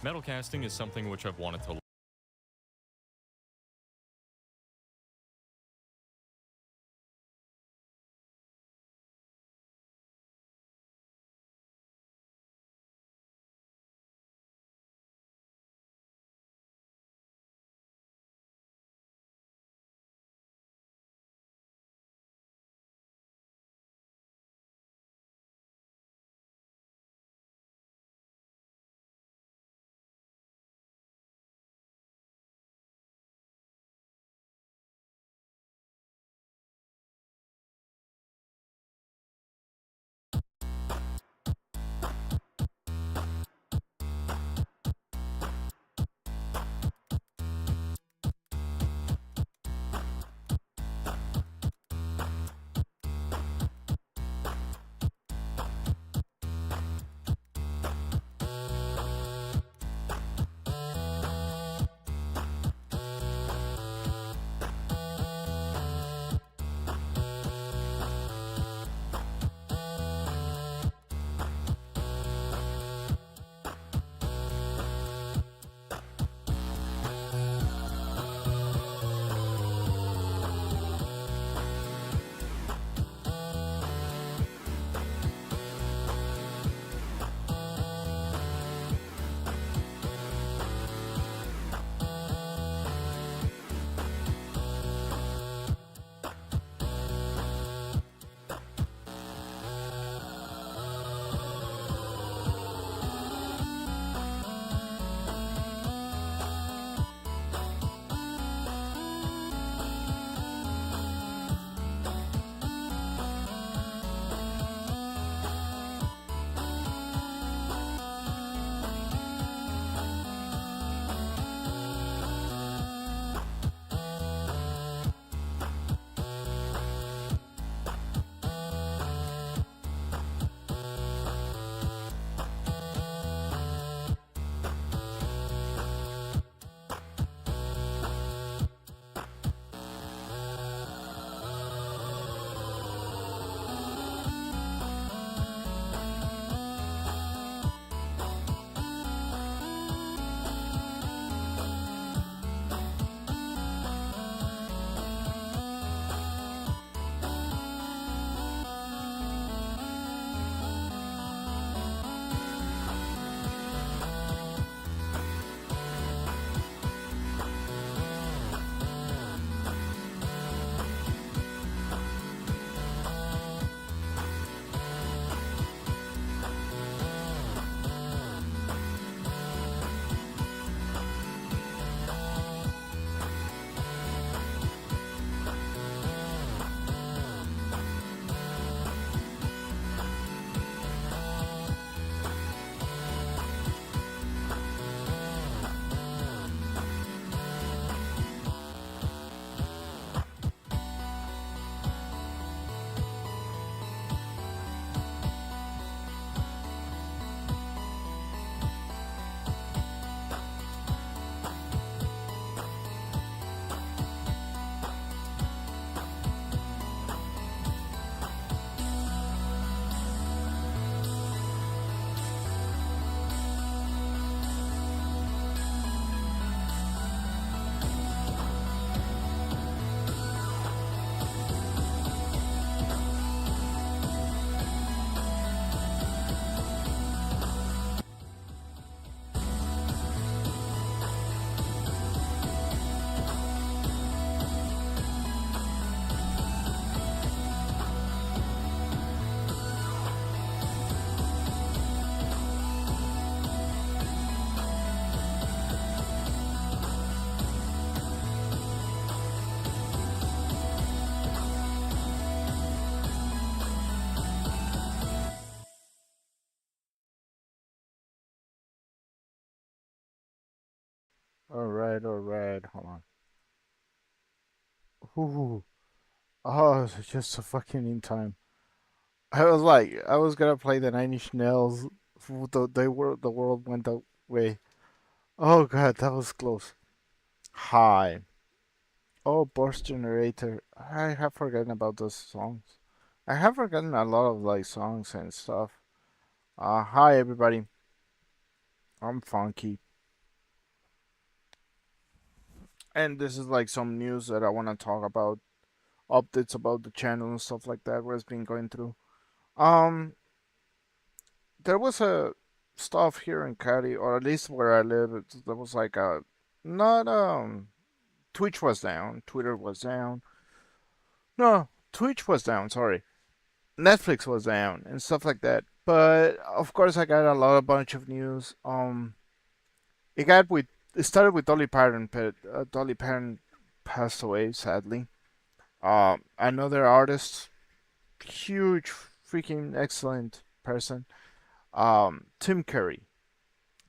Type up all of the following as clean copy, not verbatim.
Metal casting is something which I've wanted to Alright, hold on. Ooh, oh, it's just so fucking in time. I was gonna play the Nine Inch Nails. The world went that way. Oh god, that was close. Hi. Oh, Burst Generator. I have forgotten about those songs. I have forgotten a lot of like songs and stuff. Hi everybody. I'm Funky. and this is like some news that I want to talk about, updates about the channel and stuff like that, what it's been going through. Um, there was a stuff here in Cali, or at least where I live. There was like a not Twitch was down, Twitter was down. No, Twitch was down. Sorry, Netflix was down and stuff like that. But of course, I got a bunch of news. It got with it started with Dolly Parton, but Dolly Parton passed away sadly. Another artist, huge, freaking excellent person. Tim Curry,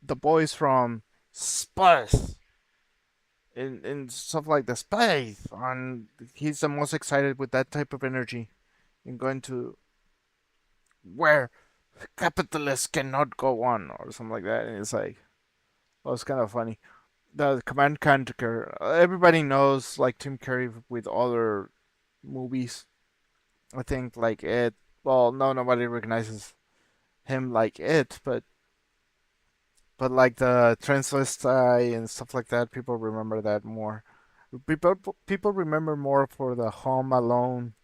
the boys from Space, and stuff like the Space, and he's the most excited with that type of energy in going to where capitalists cannot go on or something like that. And it's like, well, it's kind of funny. The Command Conquer, everybody knows like Tim Curry with other movies. I think like it. Well, no, nobody recognizes him like it, but like the transvestite and stuff like that, people remember that more. People people remember more for the Home Alone,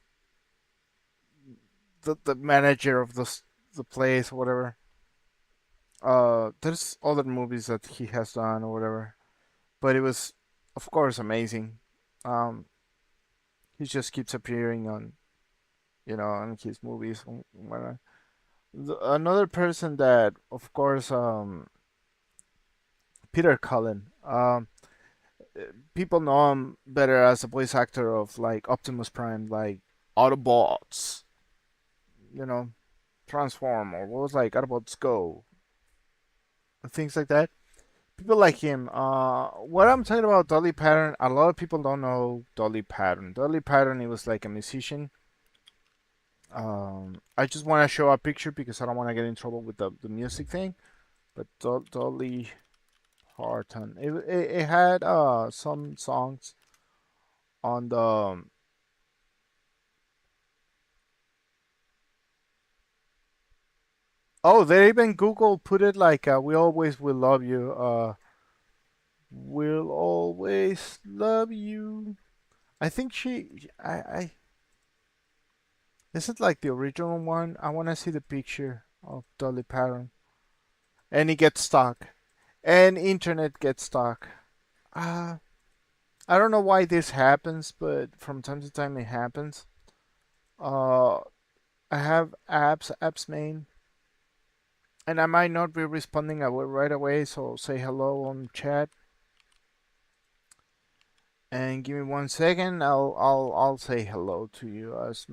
the manager of the place or whatever. There's other movies that he has done or whatever, but it was, of course, amazing. Um, he just keeps appearing on, on his movies. Another person that, of course, Peter Cullen. People know him better as a voice actor of like Optimus Prime, like Autobots, you know, Transform, or what was like Autobots Go, and things like that. People like him. What I'm talking about, Dolly Parton. A lot of people don't know Dolly Parton. Dolly Parton, he was like a musician. I just want to show a picture because I don't want to get in trouble with the music thing. But Dolly Parton, it had some songs on the. Oh, they even Google put it like "We always will love you." We'll always love you. I think I. Is it like the original one? I want to see the picture of Dolly Parton. And it gets stuck. And internet gets stuck. Uh, I don't know why this happens, but from time to time it happens. Uh, I have apps main, and I might not be responding right away. So say hello on chat, and give me 1 second. I'll say hello to you as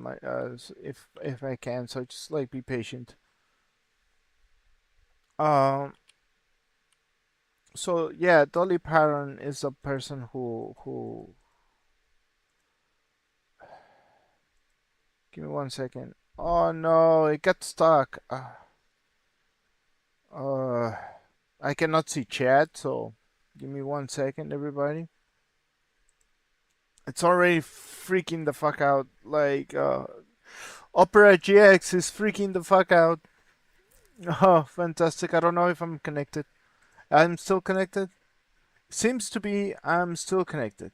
if I can. So just like be patient. Um. So yeah, Dolly Parton is a person who. Give me 1 second. Oh no, it got stuck. Uh, I cannot see chat, so give me 1 second, everybody. It's already freaking the fuck out. Like, Opera GX is freaking the fuck out. Oh, fantastic. I don't know if I'm connected. I'm still connected? Seems to be I'm still connected.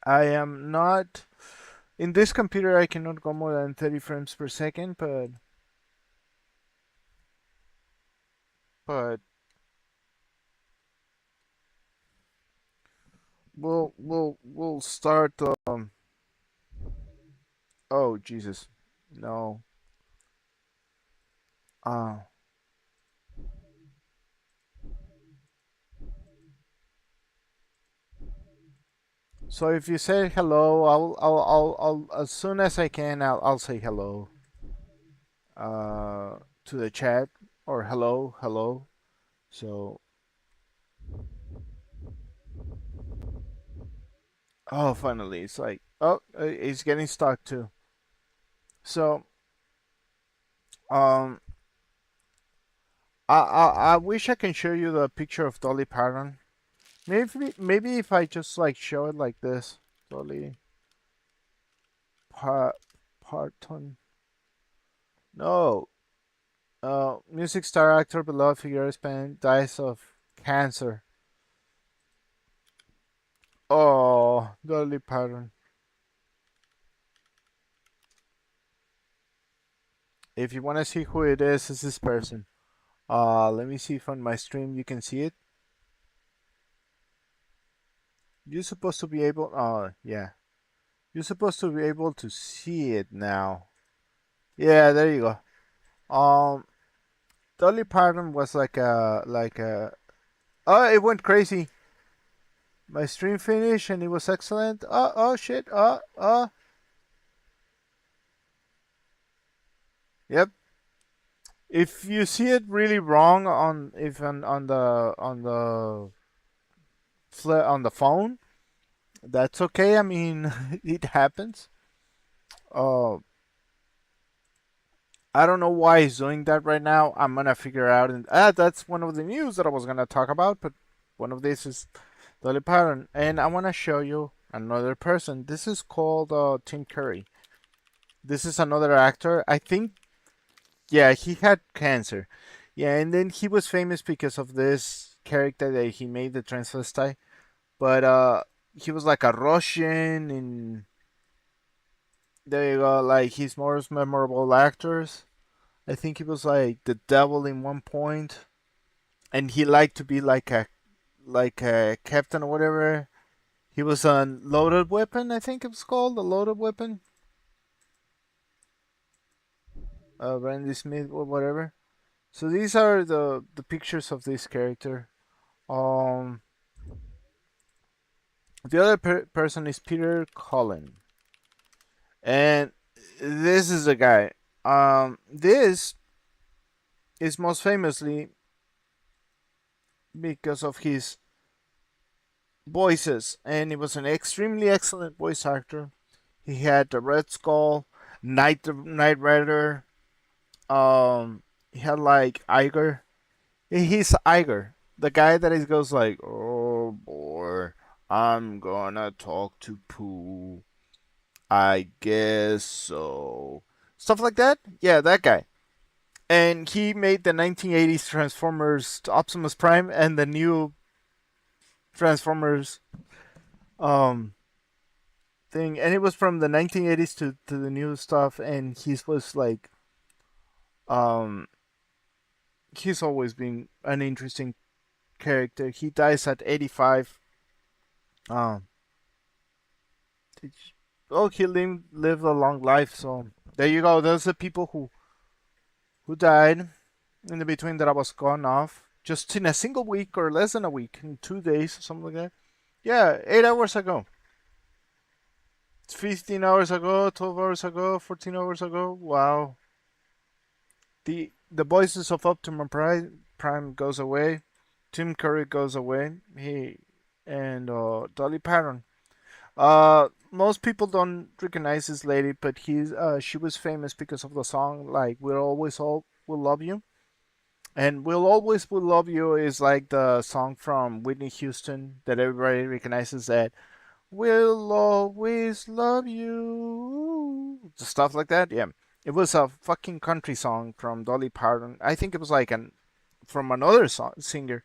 I am not. In this computer, I cannot go more than 30 frames per second, but we'll start. Oh Jesus, no. Uh, so if you say hello, I'll as soon as I can, I'll say hello. To the chat or hello. So, oh, finally, it's like, oh, it's getting stuck too. So, um, I wish I can show you the picture of Dolly Parton. Maybe if I just like show it like this, Dolly pa- Parton. No, music star, actor, beloved figure, Spain dies of cancer. Oh, Dolly Parton. If you want to see who it is, it's this person. Let me see if on my stream you can see it. You're supposed to be able. Oh, yeah. You're supposed to be able to see it now. Yeah, there you go. Dolly Parton was like a. Oh, it went crazy. My stream finished and it was excellent. Oh shit. Yep. If you see it really wrong on if on the phone, that's okay. I mean, it happens. Uh, I don't know why he's doing that right now. I'm gonna figure out. And that's one of the news that I was gonna talk about. But one of these is Dolly Parton, and I wanna show you another person. This is called Tim Curry. This is another actor. I think, yeah, he had cancer. Yeah, and then he was famous because of this character that he made, the transvestite. But he was like a Russian, and there you go. Like his most memorable actors. I think he was like the devil in one point, and he liked to be like a captain or whatever. He was on Loaded Weapon, I think it was called the Loaded Weapon. Randy Smith or whatever. So these are the pictures of this character. Um, the other person is Peter Cullen, and this is the guy. This is most famously because of his voices, and he was an extremely excellent voice actor. He had the Red Skull, Knight Rider. He had like Iger. He's Iger, the guy that is goes like, "Oh boy, I'm gonna talk to Pooh. I guess so." Stuff like that. Yeah, that guy. And he made the 1980s Transformers Optimus Prime and the new Transformers um thing, and it was from the 1980s to the new stuff, and he was like um he's always been an interesting character. He dies at 85. Um oh, he lived a long life, so there you go. Those are people who died in the between that I was gone off just in a single week or less than a week, in 2 days or something like that. Yeah, 8 hours ago. 15 hours ago, 12 hours ago, 14 hours ago. Wow. The voices of Optimus Prime goes away. Tim Curry goes away. He and Dolly Parton. Most people don't recognize this lady, but she was famous because of the song like "We'll Always All Will Love You," and "We'll Always Will Love You" is like the song from Whitney Houston that everybody recognizes. That "We'll always love you," stuff like that. Yeah, it was a fucking country song from Dolly Parton. I think it was like an from another singer,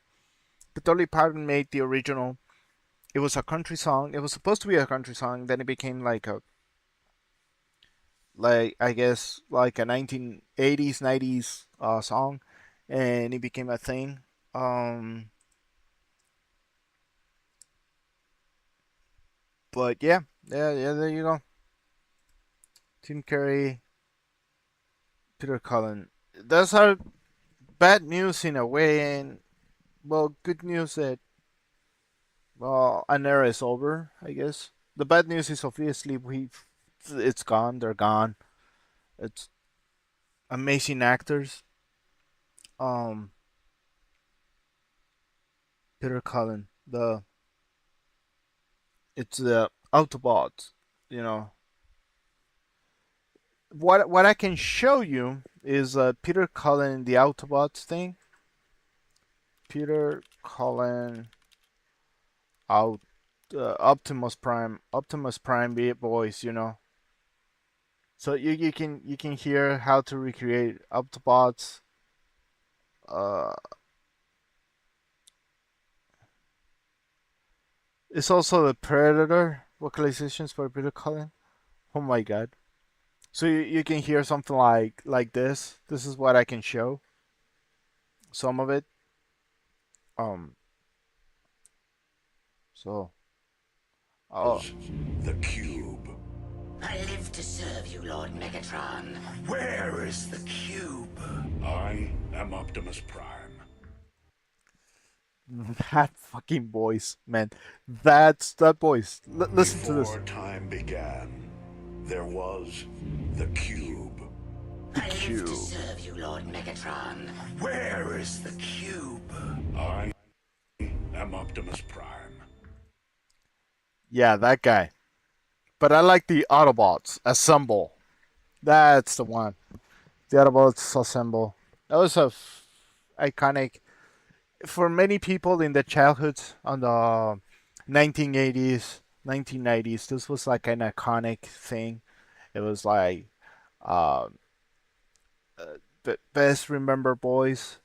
but Dolly Parton made the original. It was a country song. It was supposed to be a country song. Then it became like I guess like a 1980s 90s song, and it became a thing. Um, but yeah. There you go. Tim Curry, Peter Cullen. Those are bad news in a way, and well, good news that well an era is over. I guess the bad news is obviously it's gone. They're gone. It's amazing actors. Um, Peter Cullen, it's the Autobot. You know what I can show you is Peter Cullen the Autobots thing. Peter Cullen out Optimus Prime voice. So you can hear how to recreate Autobots. Uh, It's also the Predator vocalizations for Peter Cullen. Oh my god. So you can hear something like this. This is what I can show. Some of it. Um. So. Oh. The cube. I live to serve you, Lord Megatron. Where is the cube? I am Optimus Prime. That fucking voice, man. That's that voice. Listen to this. Before time began, there was the cube. The I live cube. to serve you, Lord Megatron. Where is the cube? I am Optimus Prime. Yeah, that guy. But I like the Autobots assemble. That's the one. The Autobots assemble. That was iconic for many people in the childhood on the 1980s, 1990s. This was like an iconic thing. It was like uh, the best remember boys.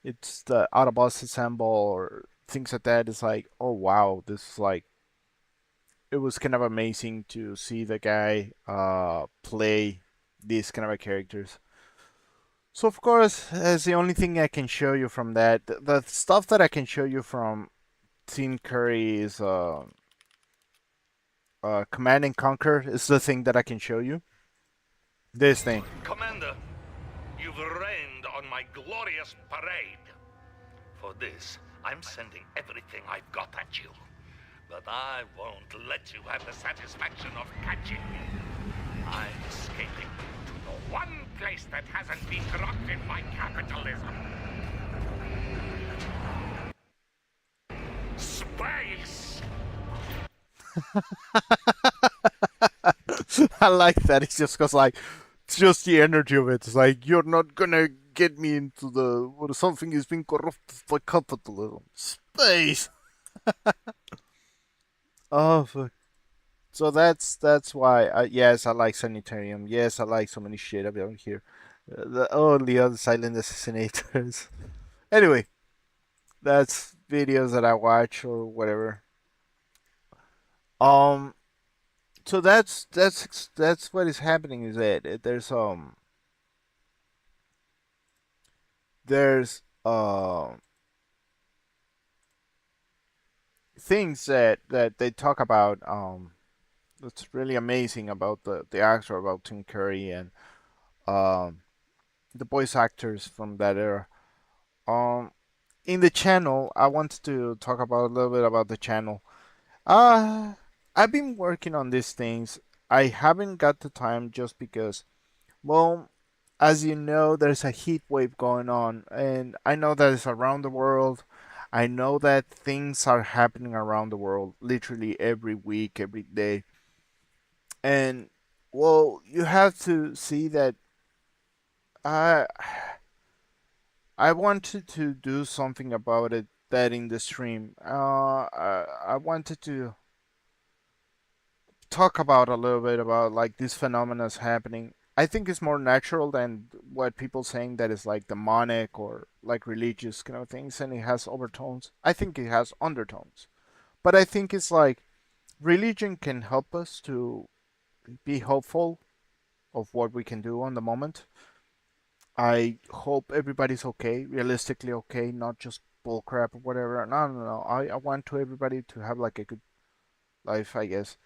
It's the Autobots assemble or things like that. It's like, oh wow, this is like it was kind of amazing to see the guy play these kind of characters. So of course, that's the only thing I can show you from that. The stuff that I can show you from Team Curry is Command and Conquer is the thing that I can show you. This thing. Commander, you've rained on my glorious parade. For this, I'm sending everything I've got at you. But I won't let you have the satisfaction of catching me. I'm escaping to the one place that hasn't been corrupted by capitalism. Space! I like that. It just goes like, it's just the energy of it. It's like you're not gonna get me into the where something is being corrupted by capitalism. Space. Oh fuck. So that's why. Yes, I like Sanitarium. Yes, I like so many shit about here. The other silent assassinators. Anyway, that's videos that I watch or whatever. Um. So that's what is happening. Is that there's things that they talk about that's really amazing about the actor, about Tim Curry and um the voice actors from that era. Um, in the channel, I wanted to talk about a little bit about the channel. Uh, I've been working on these things. I haven't got the time just because, well, as you know, there's a heat wave going on, and I know that it's around the world. I know that things are happening around the world literally every week, every day. And, well, you have to see that I I wanted to do something about it that in the stream. I wanted to talk about a little bit about like these phenomena happening. I think it's more natural than what people saying that is like demonic or like religious kind of things, and it has overtones. I think it has undertones, but I think it's like religion can help us to be hopeful of what we can do on the moment. I hope everybody's okay, realistically okay, not just bullcrap or whatever. No, no, no. I want to everybody to have like a good life, I guess.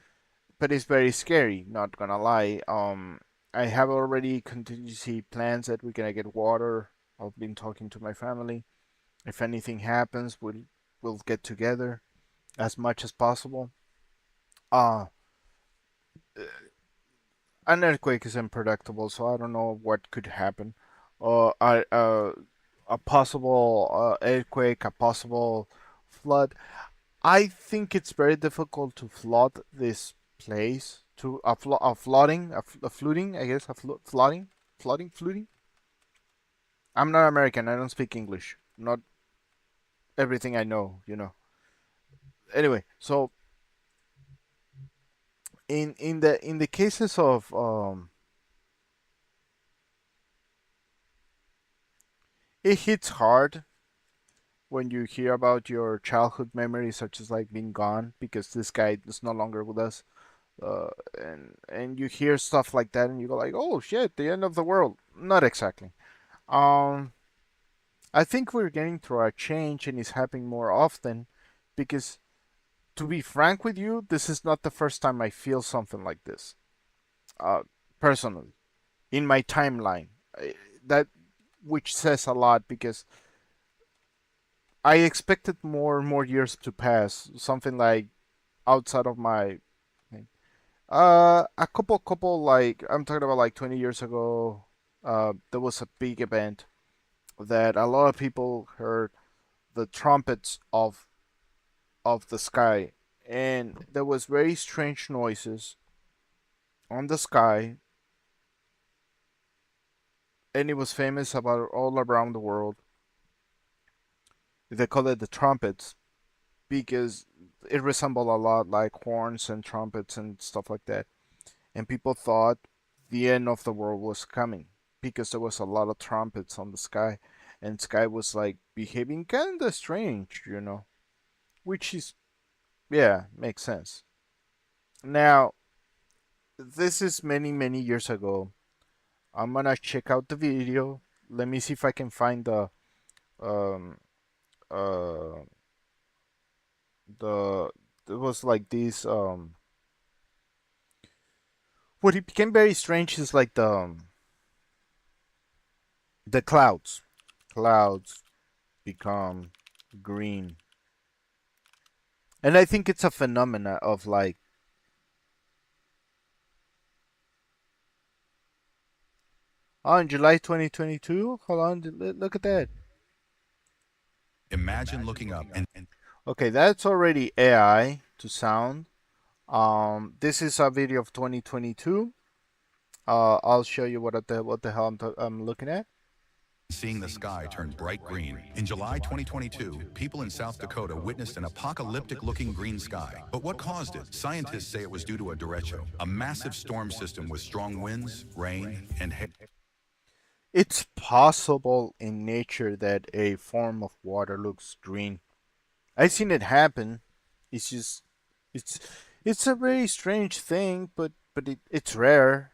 But it's very scary, not gonna lie. I have already contingency plans that we're gonna get water. I've been talking to my family. If anything happens, we'll get together as much as possible. Uh an earthquake is unpredictable, so I don't know what could happen. I a possible earthquake, a possible flood. I think it's very difficult to flood this place to a flooding, a flooding, I guess, flooding. I'm not American. I don't speak English. Not everything I know. Anyway, so in the cases of it hits hard when you hear about your childhood memories, such as like being gone because this guy is no longer with us, uh, and you hear stuff like that, and you go like, "Oh shit, the end of the world." Not exactly. Um, I think we're getting through a change, and it's happening more often, because to be frank with you, this is not the first time I feel something like this. Uh, Personally, in my timeline, that which says a lot because I expected more and more years to pass, something like outside of my thing. A couple like I'm talking about like 20 years ago. There was a big event that a lot of people heard the trumpets of the sky, and there was very strange noises on the sky, and it was famous about all around the world. They call it the trumpets because it resembled a lot like horns and trumpets and stuff like that. And people thought the end of the world was coming because there was a lot of trumpets on the sky, and sky was like behaving kind of strange, which is, yeah, makes sense. Now, this is many many years ago. I'm gonna check out the video. Let me see if I can find um uh the it was like this what it became very strange is like the clouds become green, and I think it's a phenomena of like, oh, in July 2022. Hold on, look at that. Imagine looking up and Okay, that's already AI to sound. This is a video of 2022. I'll show you what the hell I'm looking at. seeing the sky turn bright green. In July 2022, people in South Dakota witnessed an apocalyptic-looking green sky. But what caused it? Scientists say it was due to a derecho, a massive storm system with strong winds, rain, and hail. It's possible in nature that a form of water looks green. I've seen it happen. It's just it's it's a very strange thing, but it's rare.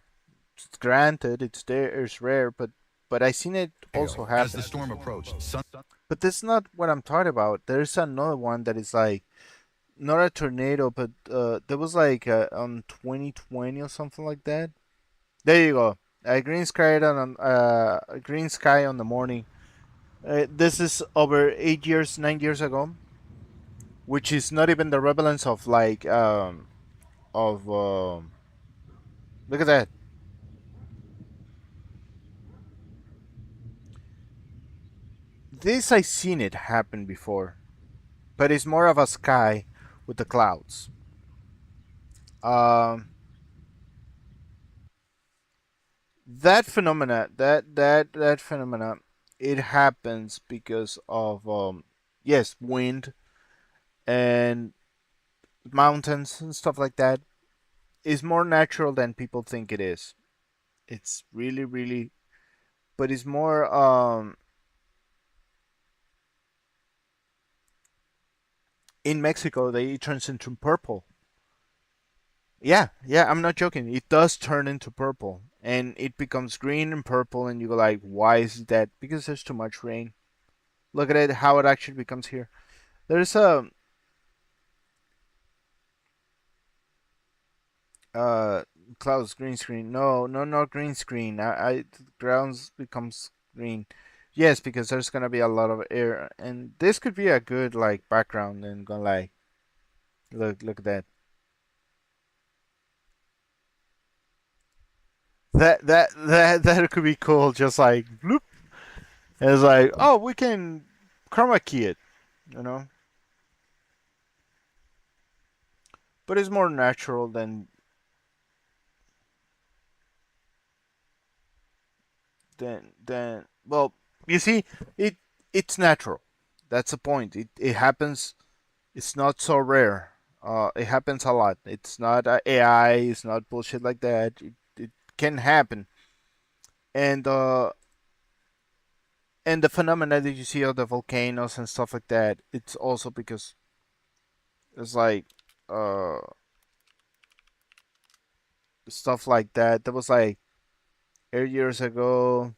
Granted, it's there, it's rare, but I seen it also As the happen. storm approached, But that's not what I'm talking about. There's another one that is like not a tornado, but there was like on 2020 or something like that. There you go. A green sky on the morning. This is over 8 years, 9 years ago, which is not even the relevance of like of look at that. This I seen it happen before, but it's more of a sky with the clouds. Um, that phenomena, it happens because of yes, wind and mountains and stuff like that. Is more natural than people think it is. It's really really, but it's more in Mexico they it turns into purple. Yeah, yeah, I'm not joking. It does turn into purple, and it becomes green and purple, and you go like, why is that? Because there's too much rain. Look at it, how it actually becomes here. There's a uh clouds green screen. No, no, no green screen. I grounds becomes green. Yes, because there's gonna be a lot of air, and this could be a good like background. And go like, look at that. That could be cool. Just like bloop. And it's like, oh, we can chroma key it, you know. But it's more natural than well, you see, it's natural. That's the point. It happens. It's not so rare. It happens a lot. It's not AI. It's not bullshit like that. It can happen, and And the phenomena that you see of the volcanoes and stuff like that, it's also because it's like uh stuff like that. That was like 8 years ago,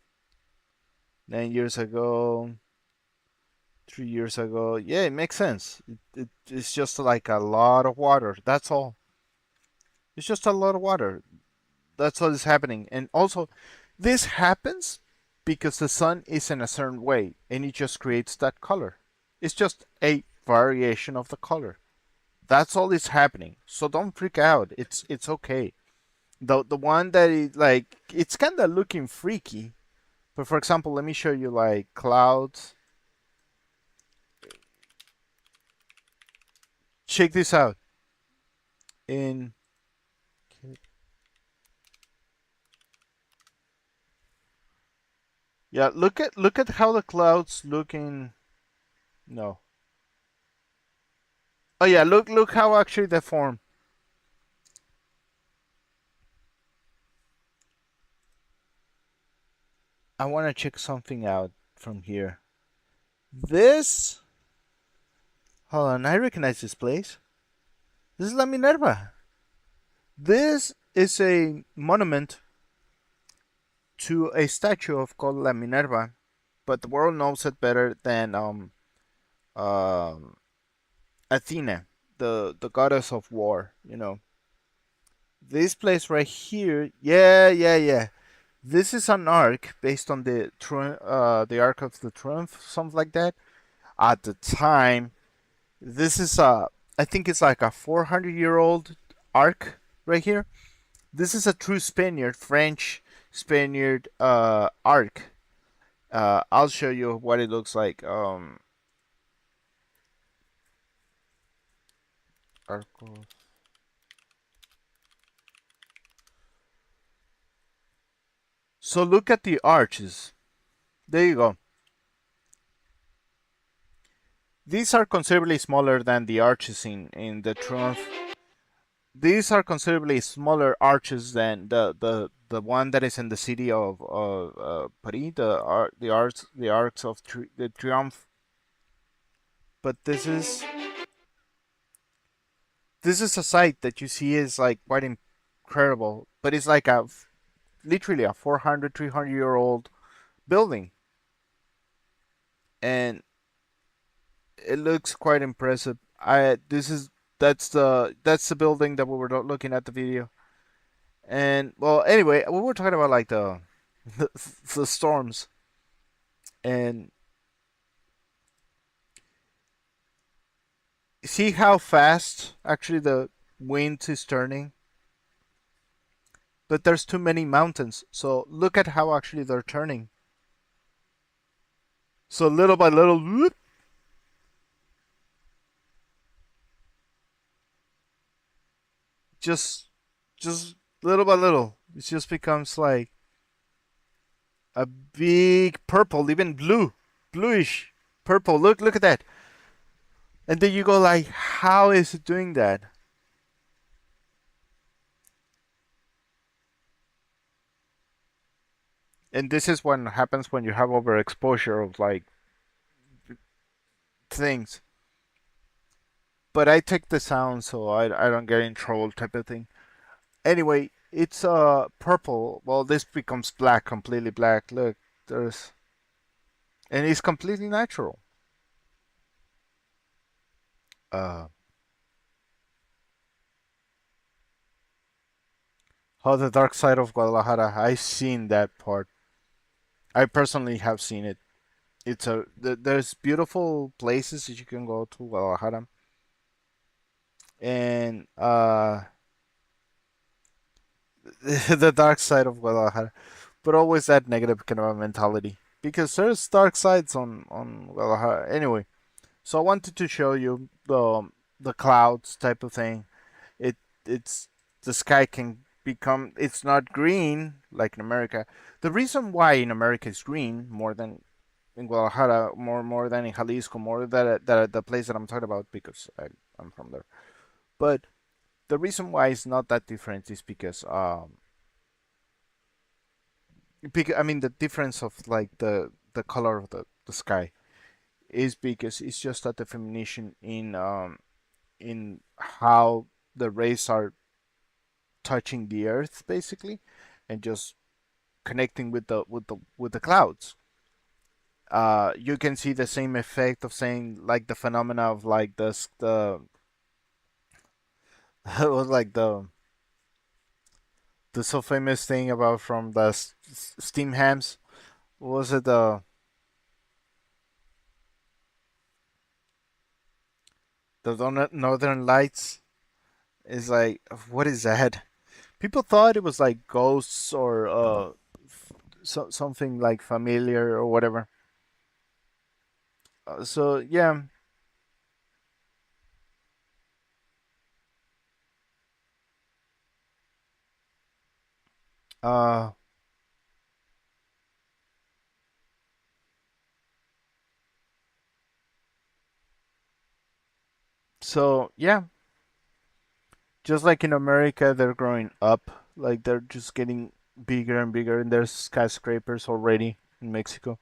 9 years ago, 3 years ago. Yeah, it makes sense. It's just like a lot of water. That's all. It's just a lot of water. That's what is happening. And also, this happens because the sun is in a certain way and it just creates that color. It's just a variation of the color. That's all that's happening. So don't freak out. It's okay. The one that is like it's kind of looking freaky. But for example, let me show you like clouds. Check this out. In Yeah, look at how the clouds looking. No. Oh yeah, look how actually they form. I want to check something out from here. This. Hold on, I recognize this place. This is La Minerva. This is a monument to a statue of called La Minerva, but the world knows it better than um Athena, the goddess of war. This place right here. Yeah. This is an arc based on the Arc of the Triumph, something like that. At the time, this is I think it's like a 400-year-old arc right here. This is a true Spaniard, French Spaniard arc. I'll show you what it looks like. Arcos. So look at the arches. There you go. These are considerably smaller than the arches in the Triumph. These are considerably smaller arches than the one that is in the city of Paris, the arcs of the Triumph. But this is a site that you see is like quite incredible, but it's like literally a 400, 300-year-old building, and it looks quite impressive. That's the building that we were looking at the video. And well, anyway, we were talking about like the, the storms, and see how fast actually the wind is turning. But there's too many mountains, so look at how actually they're turning. So little by little, whoop, just little by little, it just becomes like a big purple, even bluish purple. Look at that. And then you go like, how is it doing that? And this is what happens when you have overexposure of like things. But I take the sound so I don't get in trouble type of thing. Anyway, it's purple. Well, this becomes black, completely black. Look, and it's completely natural. The dark side of Guadalajara. I've seen that part. I personally have seen it. There's beautiful places that you can go to Guadalajara, and the dark side of Guadalajara, but always that negative kind of mentality because there's dark sides on Guadalajara. Anyway, so I wanted to show you the clouds type of thing. It's the sky can become, it's not green like in America. The reason why in America is green more than in Guadalajara, more than in Jalisco, more that the place that I'm talking about because I'm from there. But the reason why it's not that different is because I mean the difference of like the color of the sky is because it's just a definition in how the rays are touching the earth basically, and just connecting with the clouds. You can see the same effect of saying like the phenomena of like the it was like the so famous thing about from the steam hams. What was it the Northern Lights? Is like, what is that? People thought it was like ghosts or something like familiar or whatever. So yeah. Uh, so yeah, just like in America, they're growing up. Like they're just getting bigger and bigger, and there's skyscrapers already in Mexico.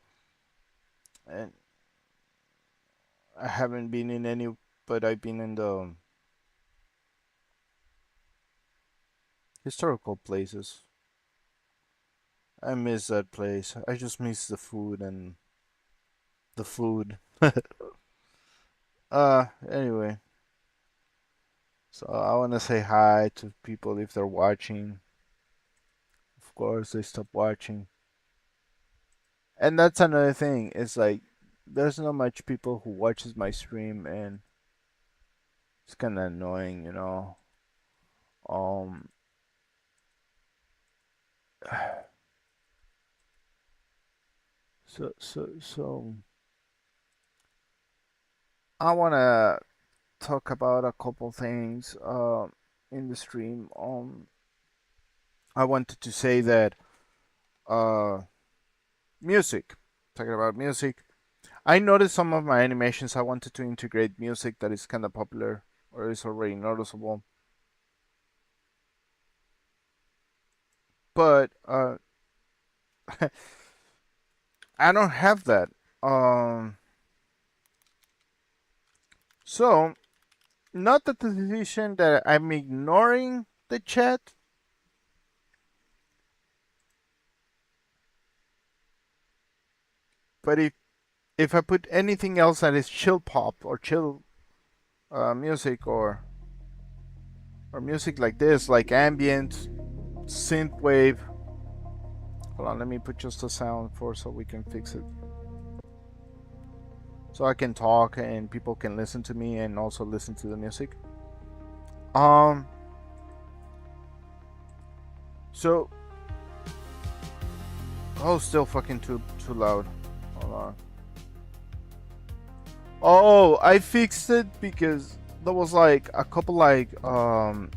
And I haven't been in any, but I've been in the historical places. I miss that place. I just miss the food and the food. Anyway, so I want to say hi to people if they're watching. Of course, they stop watching. And that's another thing. It's like there's not much people who watches my stream, and it's kind of annoying, you know. Um, so I want to talk about a couple things in the stream. I wanted to say that uh music, talking about music, I noticed some of my animations I wanted to integrate music that is kind of popular or is already noticeable, but I don't have that. So not that the decision that I'm ignoring the chat, but if I put anything else that is chill pop or chill music or music like this, like ambient, synthwave. Hold on, let me put just a sound for so we can fix it. So I can talk and people can listen to me and also listen to the music. So oh, still fucking too loud. Hold on. Oh, I fixed it because there was like a couple like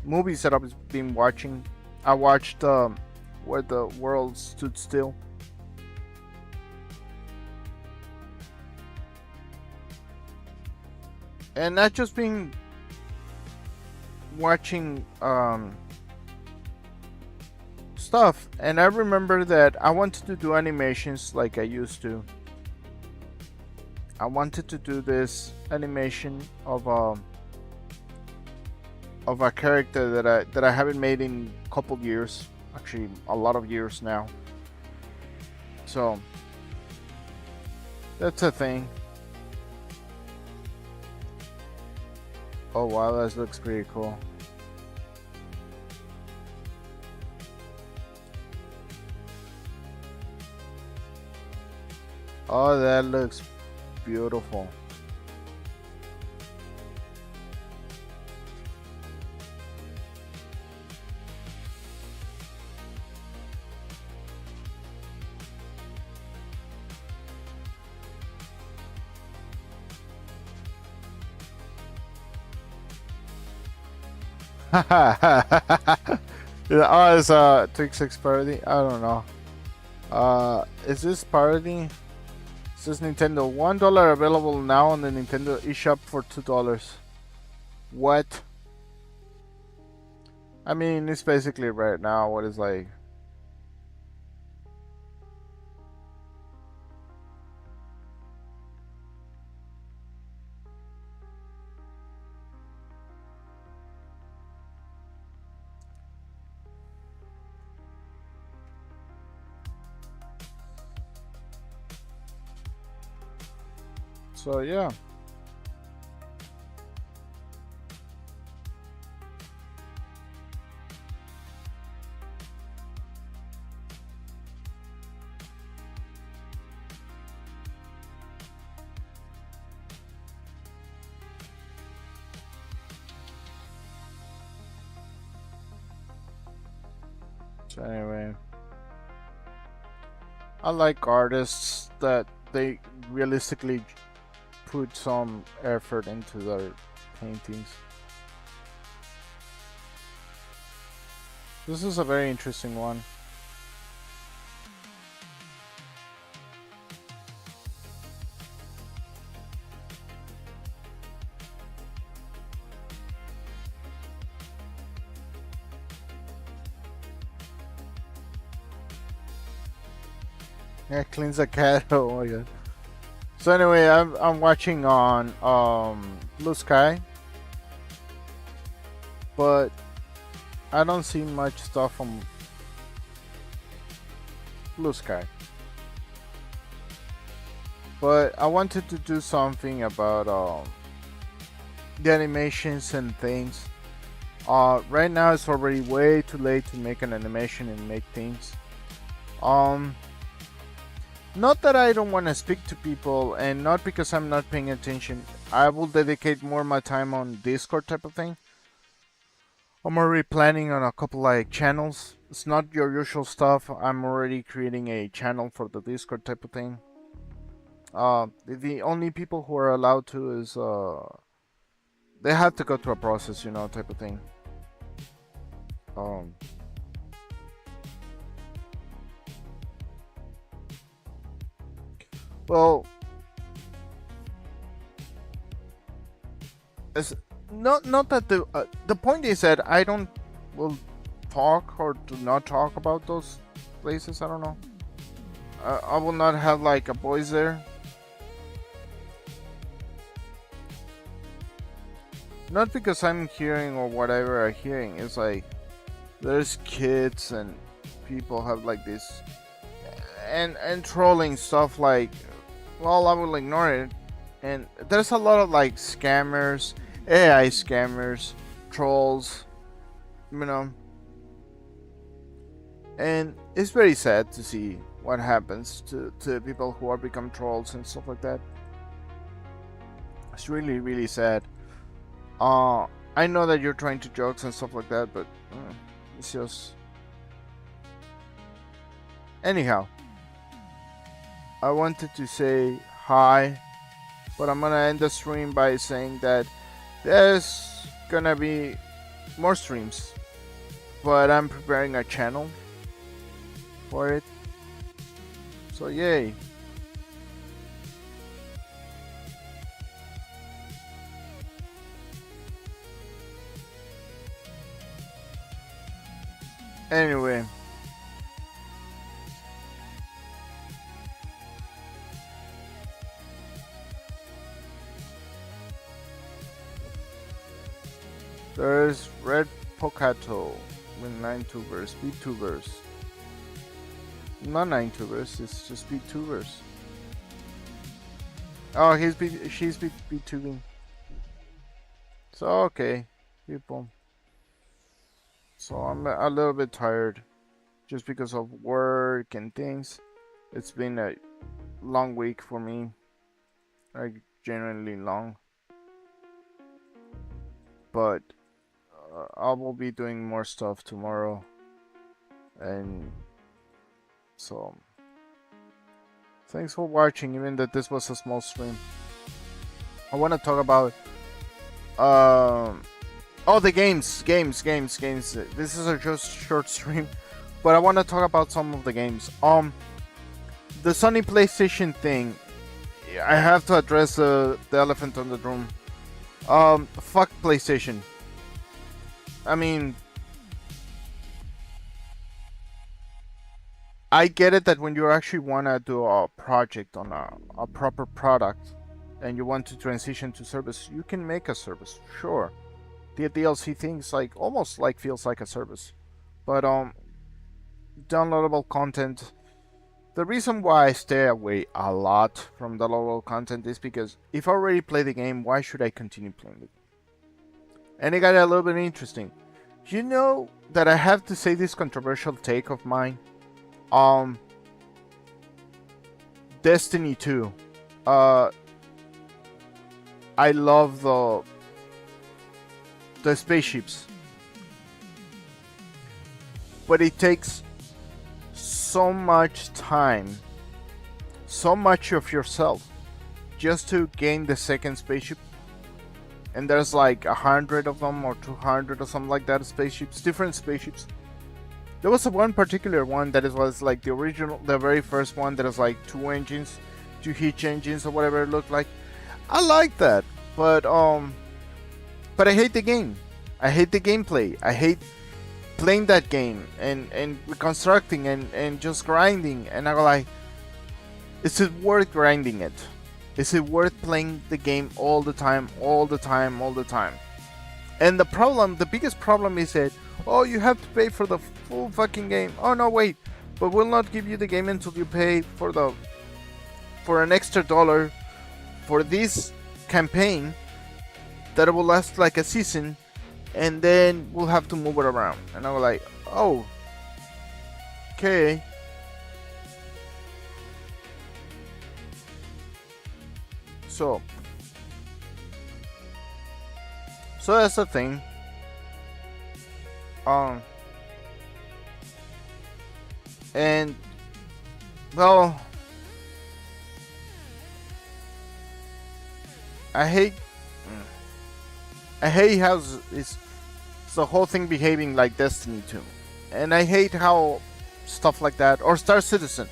movies that I've been watching. I watched Where the World Stood Still. And not just been watching stuff, and I remember that I wanted to do animations like I used to. I wanted to do this animation of a character that I haven't made in a couple years, actually a lot of years now. So that's a thing. Oh wow, that looks pretty cool. Oh, that looks beautiful. Oh, it's a Twix 6 parody. I don't know. Is this parody? It says Nintendo $1 available now on the Nintendo eShop for $2. What? I mean, it's basically right now. What is like? So yeah. So anyway, I like artists that they realistically put some effort into their paintings. This is a very interesting one. Yeah, cleans the cat. Oh my god. So anyway, I'm watching on Blue Sky, but I don't see much stuff on Blue Sky. But I wanted to do something about the animations and things. Right now it's already way too late to make an animation and make things. Not that I don't want to speak to people, and not because I'm not paying attention. I will dedicate more of my time on Discord type of thing. I'm already planning on a couple like channels. It's not your usual stuff. I'm already creating a channel for the Discord type of thing. The only people who are allowed to is they have to go through a process, you know, type of thing. Well, it's not that the point is that I don't will talk or do not talk about those places. I don't know. I will not have like a voice there. Not because I'm hearing or whatever I'm hearing. It's like there's kids and people have like this and trolling stuff like, well, I will ignore it. And there's a lot of like scammers, AI scammers, trolls, you know. And it's very sad to see what happens to people who are become trolls and stuff like that. It's really, really sad. I know that you're trying to jokes and stuff like that, but it's just... Anyhow, I wanted to say hi, but I'm gonna end the stream by saying that there's gonna be more streams, but I'm preparing a channel for it, so yay. Anyway, there's Red Pocato with 9 tubers, speedtubers. Not 9 tubers, it's just speedtubers. Oh, she's speedtubing. So okay, people. So I'm a little bit tired, just because of work and things. It's been a long week for me, like genuinely long. But I will be doing more stuff tomorrow, and so thanks for watching. Even that this was a small stream, I want to talk about oh, the games. This is a just short stream, but I want to talk about some of the games. The Sony PlayStation thing. I have to address the elephant in the room. Fuck PlayStation. I mean, I get it that when you actually want to do a project on a proper product, and you want to transition to service, you can make a service, sure. The DLC things like almost like feels like a service, but downloadable content The reason why I stay away a lot from the low world content is because if I already play the game, why should I continue playing it? And it got a little bit interesting. You know that I have to say this controversial take of mine. Destiny 2. I love the spaceships, but it takes so much time, so much of yourself, just to gain the second spaceship. And there's like 100 of them or 200 or something like that, spaceships, different spaceships. There was one particular one that was like the original, the very first one that was like 2 engines, 2 hitch engines or whatever it looked like. I like that, but I hate the game. I hate the gameplay. I hate playing that game and reconstructing and just grinding. And I go like, is it worth grinding it? Is it worth playing the game all the time, all the time, all the time? And the problem, the biggest problem is that, oh, you have to pay for the full fucking game. Oh no, wait, but we'll not give you the game until you pay for an extra $1 for this campaign that will last like a season, and then we'll have to move it around. And I was like, oh, okay. So that's the thing. And well, I hate how it's the whole thing behaving like Destiny 2, and I hate how stuff like that, or Star Citizen.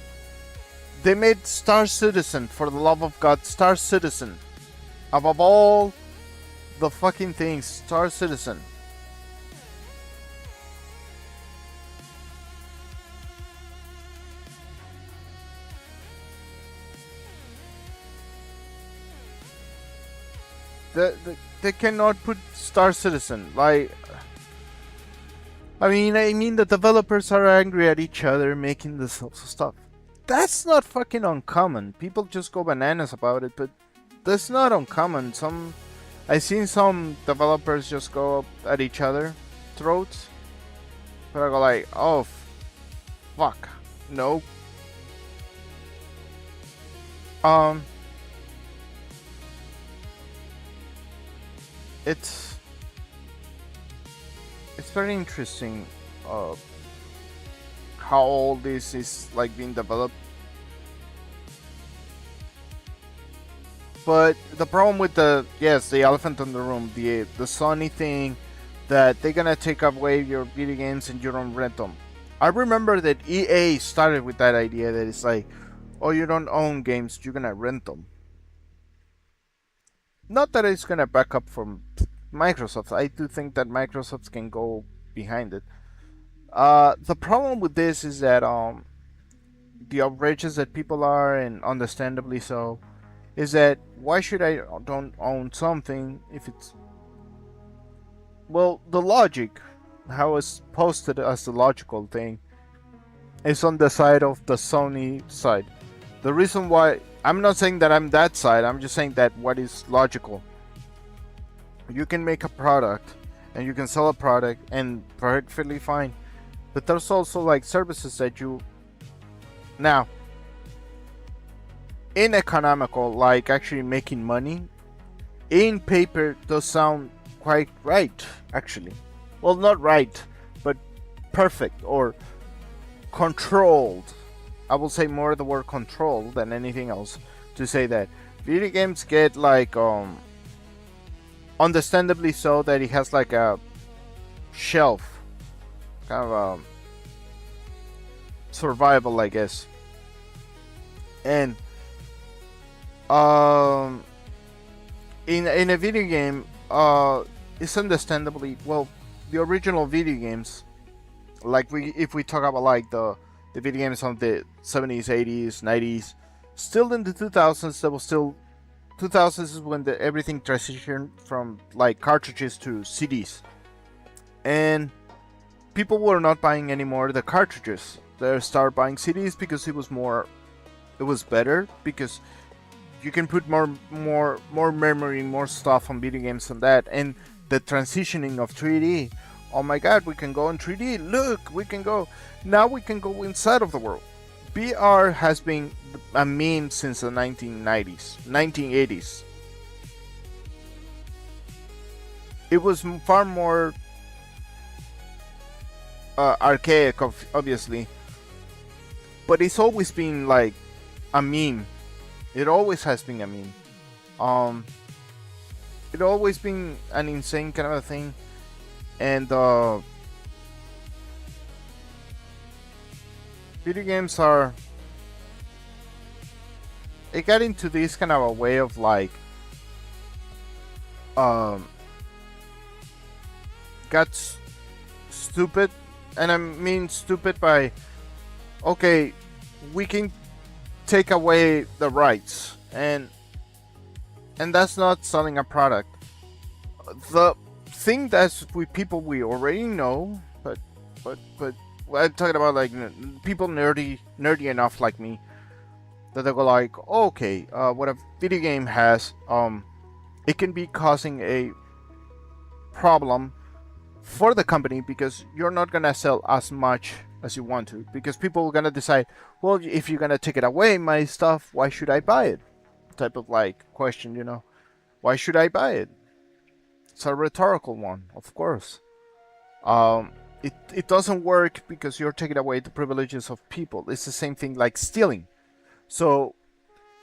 They made Star Citizen, for the love of God, Star Citizen. Above all the fucking things, Star Citizen. They cannot put Star Citizen, like... I mean the developers are angry at each other making this stuff. That's not fucking uncommon. People just go bananas about it, but that's not uncommon. I've seen some developers just go at each other throats, but I go like, oh, fuck, no. It's very interesting how all this is like being developed. But the problem with the elephant in the room, the Sony thing, that they're gonna take away your video games and you don't rent them. I remember that EA started with that idea that it's like, oh, you don't own games, you're gonna rent them. Not that it's gonna back up from Microsoft. I do think that Microsoft can go behind it. The problem with this is that the outrageous that people are, and understandably so, is that why should I don't own something if it's... Well, the logic, how it's posted as the logical thing, is on the side of the Sony side. The reason why, I'm not saying that I'm that side, I'm just saying that what is logical. You can make a product and you can sell a product and perfectly fine, but there's also like services that you... Now, in economical, like actually making money, in paper does sound quite right, actually. Well, not right, but perfect or controlled. I will say more the word control than anything else to say that video games get like understandably so that it has like a shelf, kind of survival, I guess. And in a video game, it's understandably, well, the original video games, like if we talk about like the video games of the 70s, 80s, 90s, still in the 2000s, there was still 2000s is when everything transitioned from like cartridges to CDs, and people were not buying anymore the cartridges. they start buying CDs because it was better because you can put more memory, more stuff on video games than that, and the transitioning of 3D. Oh my God, we can go in 3D. Look, we can go. Now we can go inside of the world. VR has been a meme since the 1980s. It was far more archaic, obviously, but it's always been like a meme. It always has been a meme. It always been an insane kind of a thing, and video games are. It got into this kind of a way of like, got stupid, and I mean stupid by, okay, we can take away the rights, and that's not selling a product. The thing that's with people we already know, but I'm talking about like people nerdy enough like me, that they go like, okay, what a video game has, it can be causing a problem for the company because you're not gonna sell as much as you want to, because people are gonna decide, well, if you're gonna take it away, my stuff, why should I buy it? Type of like question, you know, why should I buy it? It's a rhetorical one, of course. It doesn't work because you're taking away the privileges of people. It's the same thing like stealing. So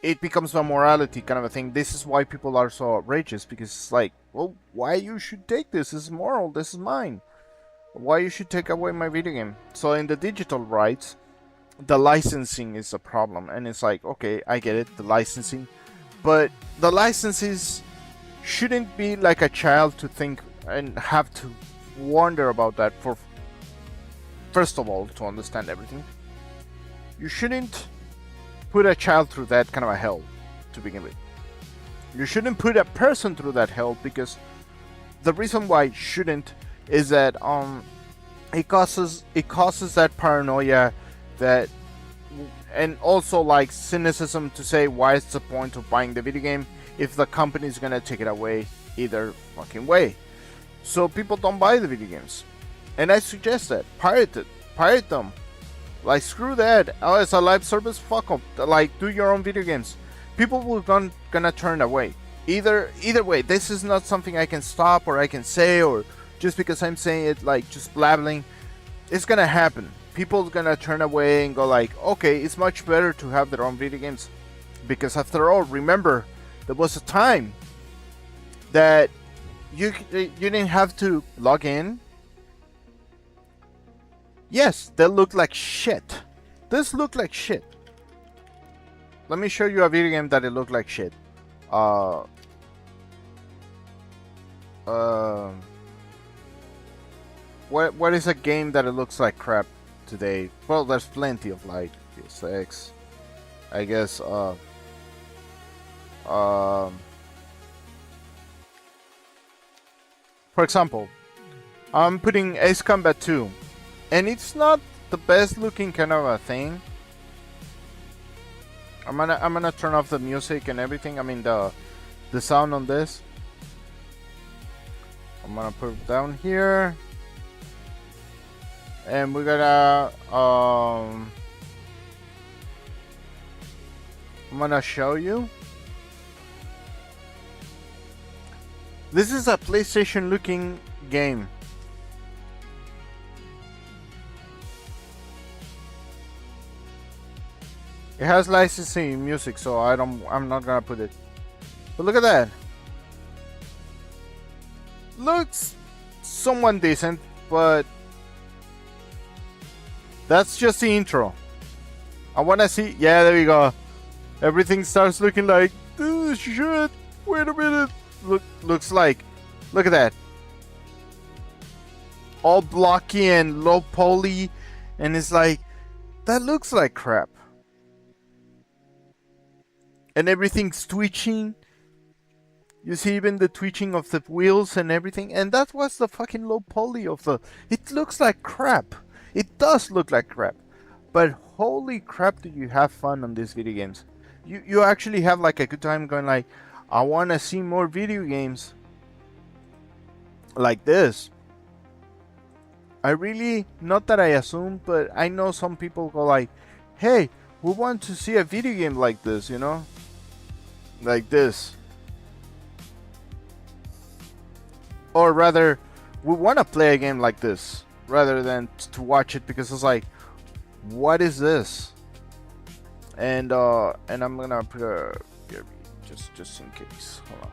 it becomes a morality kind of a thing. This is why people are so outrageous, because it's like, well, why you should take this? This is moral. This is mine. Why you should take away my video game? So in the digital rights, the licensing is a problem, and it's like, okay, I get it, the licensing, but the licenses shouldn't be like a child to think and have to wonder about that for, first of all, to understand everything. You shouldn't put a child through that kind of a hell to begin with. You shouldn't put a person through that hell, because the reason why it shouldn't is that it causes that paranoia, that, and also like cynicism to say, why is the point of buying the video game if the company is gonna take it away either fucking way? So people don't buy the video games, and I suggest that pirate them. Like, screw that. Oh, it's a live service. Fuck up. Like, do your own video games. People will gonna turn away. Either way, this is not something I can stop or I can say, or just because I'm saying it, like just blabbling. It's gonna happen. People's gonna turn away and go like, okay, it's much better to have their own video games, because after all, remember, there was a time that you didn't have to log in. Yes, they look like shit. This looked like shit. Let me show you a video game that it looked like shit. What is a game that it looks like crap today? Well, there's plenty of like PSX, I guess. For example, I'm putting Ace Combat 2, and it's not the best looking kind of a thing. I'm gonna turn off the music and everything. I mean the sound on this. I'm gonna put it down here, and we're gonna I'm gonna show you. This is a PlayStation looking game. It has licensing music, so I'm not gonna put it. But look at that. Looks somewhat decent, but that's just the intro. I wanna see. Yeah, there we go. Everything starts looking like this shit. Wait a minute. Looks like. Look at that. All blocky and low poly, and it's like, that looks like crap. And everything's twitching. You see even the twitching of the wheels and everything, and that was the fucking low poly of the. It looks like crap. It does look like crap. But holy crap, do you have fun on these video games? You actually have like a good time going like, I want to see more video games like this. I really, not that I assume, but I know some people go like, hey, we want to see a video game like this, you know? Like this. Or rather, we want to play a game like this rather than to watch it, because it's like, what is this? And I'm gonna put a here, just in case. Hold on.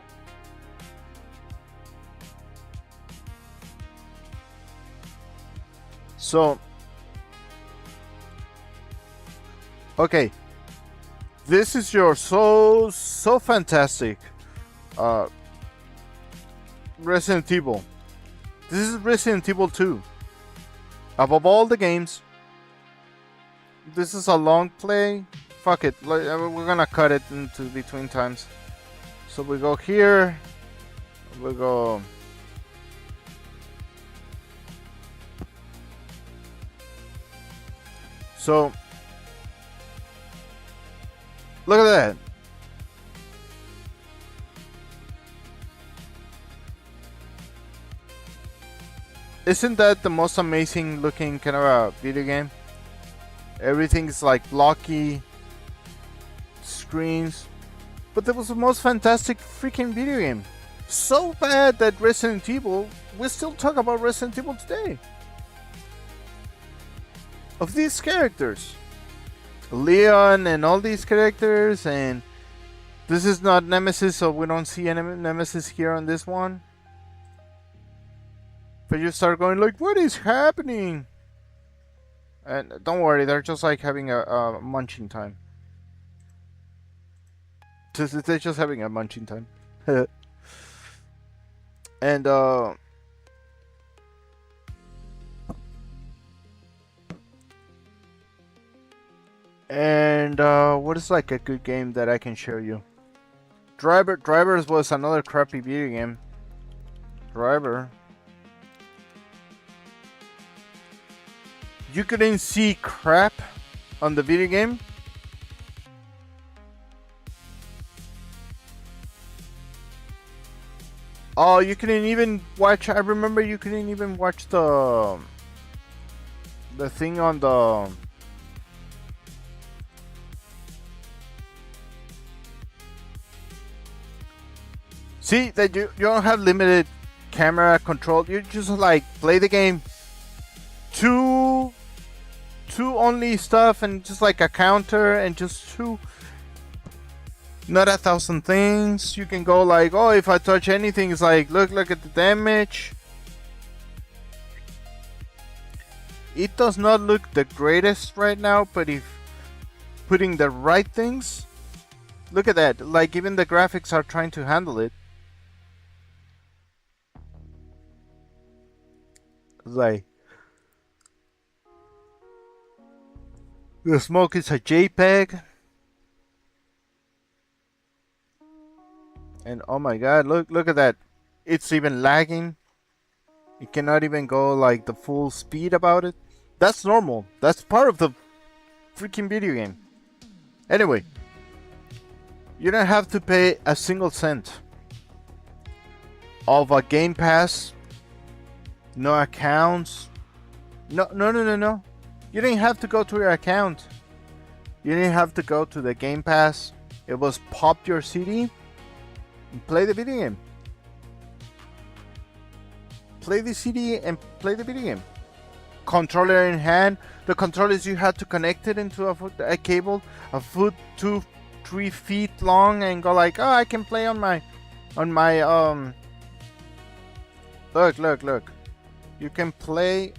So, okay, this is your so fantastic Resident Evil. This is Resident Evil 2. Above all the games, this is a long play. Fuck it, we're gonna cut it into between times. So we go here, we go. So look at that. Isn't that the most amazing looking kind of a video game? Everything's like blocky screens, but that was the most fantastic freaking video game. So bad that Resident Evil, we still talk about Resident Evil today. Of these characters, Leon and all these characters, and this is not Nemesis, so we don't see any Nemesis here on this one. But you start going like, what is happening? And don't worry, they're just like having a munching time. They're just having a munching time. And what is like a good game that I can show you? Drivers was another crappy video game. Driver. You couldn't see crap on the video game. Oh, you couldn't even watch. I remember you couldn't even watch the thing on the. See that you don't have limited camera control. You just like play the game. Two only stuff, and just like a counter, and just two. Not 1,000 things. You can go like, oh, if I touch anything, it's like, look at the damage. It does not look the greatest right now, but if putting the right things, look at that. Like even the graphics are trying to handle it. Like the smoke is a JPEG. And oh my god, look at that. It's even lagging. It cannot even go like the full speed about it. That's normal. That's part of the freaking video game. Anyway, you don't have to pay a single cent of a Game Pass. No accounts. No. You didn't have to go to your account. You didn't have to go to the Game Pass. It was pop your CD and play the video game. Play the CD and play the video game. Controller in hand. The controllers, you had to connect it into a cable, a foot 2-3 feet long, and go like, oh, I can play on my look. You can play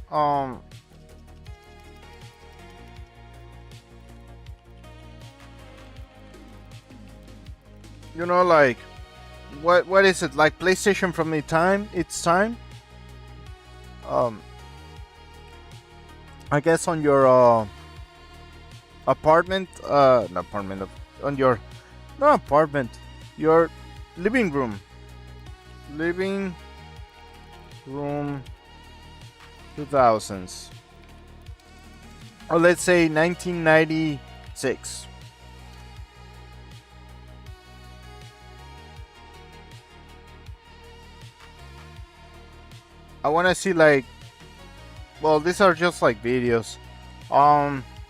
you know, like what is it, like PlayStation from its time? I guess on your your living room 2000s. Or let's say 1996. I want to see like, well, these are just like videos.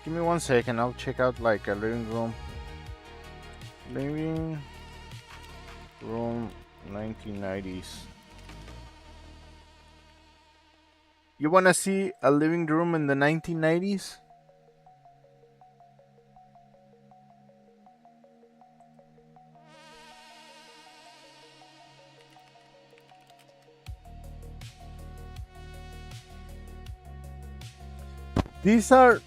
Give me 1 second. I'll check out like a living room. Living room 1990s. You want to see a living room in the 1990s? These are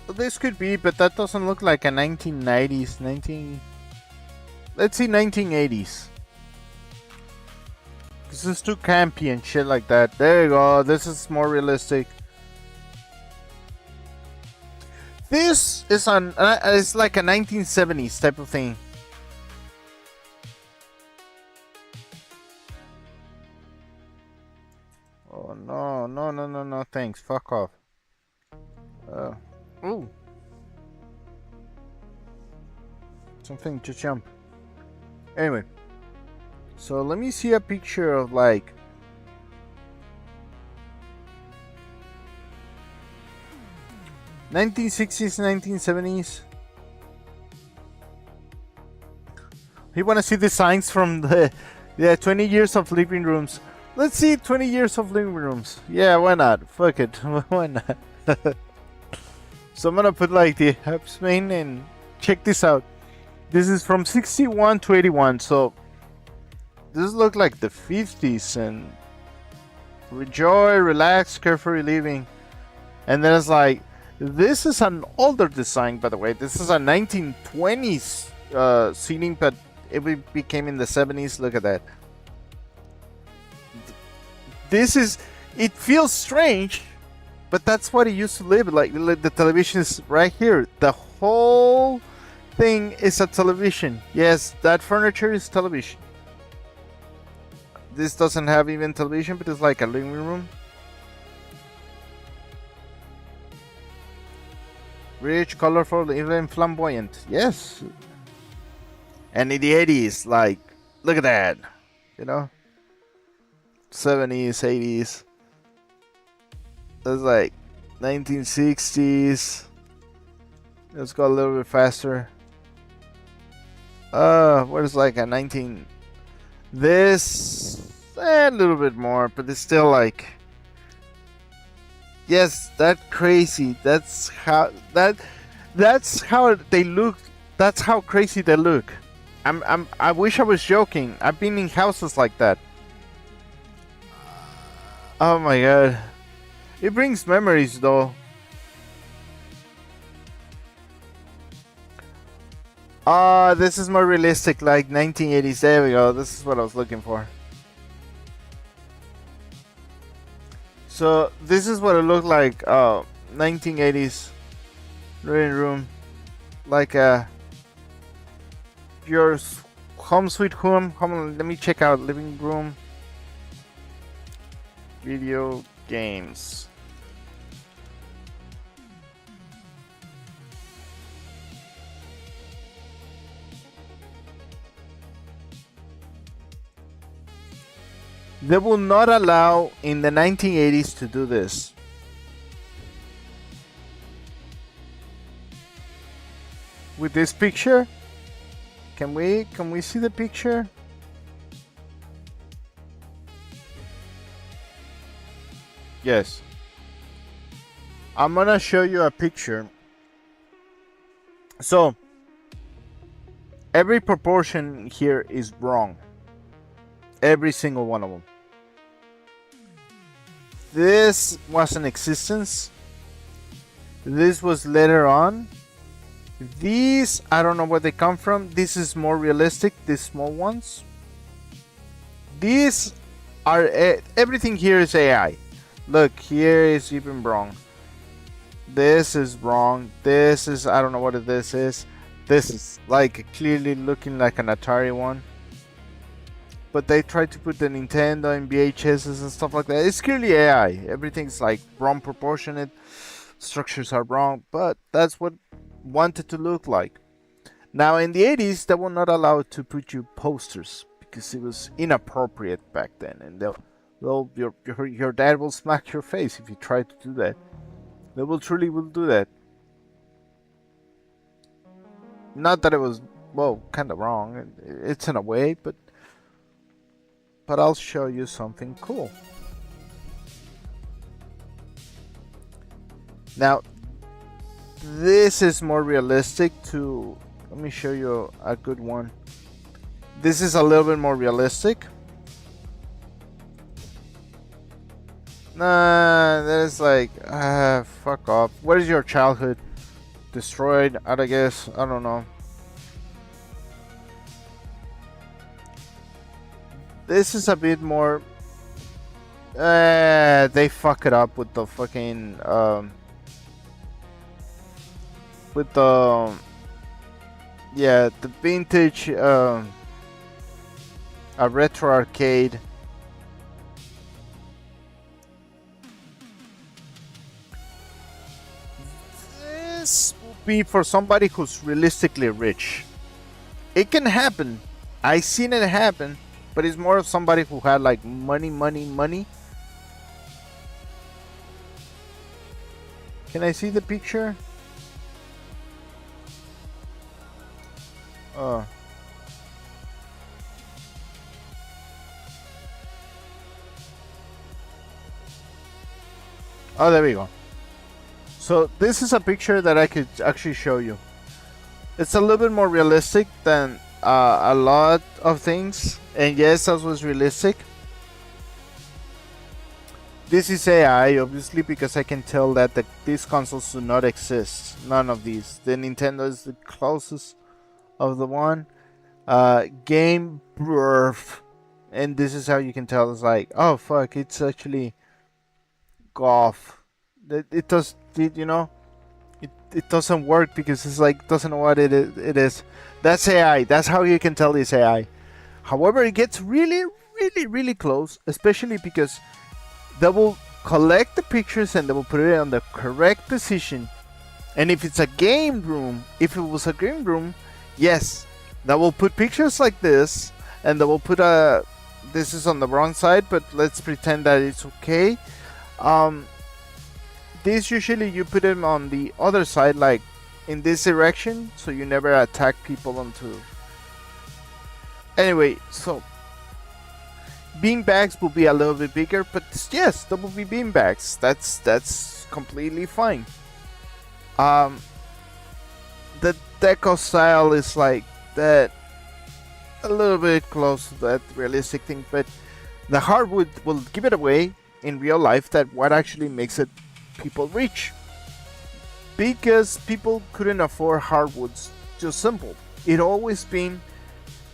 this could be, but that doesn't look like a 1990s. Let's see 1980s. This is too campy and shit like that. There you go. This is more realistic. This is it's like a 1970s type of thing. Oh no, thanks. Fuck off. Ooh. Something to jump. Anyway. So let me see a picture of like (1960s, 1970s). You want to see the signs from the 20 years of living rooms? Let's see 20 years of living rooms. Yeah, why not? Fuck it, why not? So I'm gonna put like the Habs main and check this out. This is from 61 to 81. So. This look like the 50s and enjoy, relax, carefree living. And then it's like, this is an older design, by the way. This is a 1920s seating, but it became in the 70s. Look at that. This is, it feels strange, but that's what it used to live like. The television is right here. The whole thing is a television. Yes, that furniture is television. This doesn't have even television, but it's like a living room. Rich, colorful, even flamboyant. Yes. And in the 80s, like, look at that. You know? 70s, 80s. That's like 1960s. Let's go a little bit faster. What is like a 19... This a little bit more, but it's still like, yes, that crazy. That's how they look. That's how crazy they look. I wish I was joking. I've been in houses like that. Oh my god, it brings memories though. This is more realistic, like 1980s. There we go. This is what I was looking for. So this is what it looked like. 1980s living room, like your home sweet home. Let me check out living room. Video games. They will not allow in the 1980s to do this. With this picture, can we see the picture? Yes. I'm gonna show you a picture. So every proportion here is wrong. Every single one of them. This was in existence. This was later on. These, I don't know where they come from. This is more realistic, these small ones. These everything here is AI. Look, here is even wrong. This is wrong. This is, I don't know what this is. This is like clearly looking like an Atari one. But they tried to put the Nintendo and VHSs and stuff like that. It's clearly AI. Everything's like wrong proportionate. Structures are wrong. But that's what wanted to look like. Now in the 80s, they were not allowed to put you posters because it was inappropriate back then. And your dad will smack your face if you try to do that. They will truly do that. Not that it was, well, kind of wrong. It's in a way, but I'll show you something cool. Now, this is more realistic to, let me show you a good one. This is a little bit more realistic. Nah, that is like, fuck off. What is your childhood? Destroyed, I guess. I don't know. This is a bit more. They fuck it up with the fucking with the yeah, the vintage a retro arcade. This will be for somebody who's realistically rich. It can happen. I seen it happen, but it's more of somebody who had like money. Can I see the picture? Oh. Oh, there we go. So this is a picture that I could actually show you. It's a little bit more realistic than a lot of things, and yes, that was realistic. This is AI, obviously, because I can tell that these consoles do not exist. None of these. The Nintendo is the closest of the one. Game Birth, and this is how you can tell. It's like, oh fuck, it's actually golf. It does, you know, it doesn't work because it's like doesn't know what it is. That's AI. That's how you can tell it's AI. However, it gets really close, especially because they will collect the pictures and they will put it on the correct position. And if it's a game room, yes, they will put pictures like this, and they will put this is on the wrong side, but let's pretend that it's okay. This usually you put them on the other side, like in this direction, so you never attack people onto. Anyway, so beanbags will be a little bit bigger, but yes, there will be beanbags. That's completely fine. The deco style is like that, a little bit close to that realistic thing, but the hardwood will give it away in real life that what actually makes it people rich, because people couldn't afford hardwoods. Just simple. It always been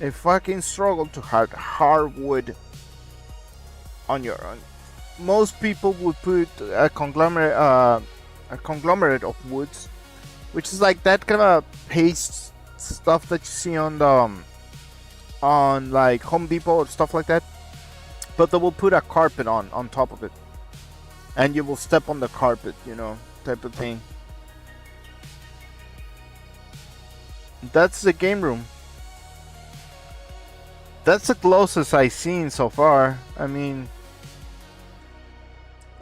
a fucking struggle to have hardwood on your own. Most people would put a conglomerate of woods, which is like that kind of paste stuff that you see on the on like Home Depot or stuff like that. But they will put a carpet on top of it, and you will step on the carpet, you know, type of thing. That's the game room. That's the closest I've seen so far. I mean,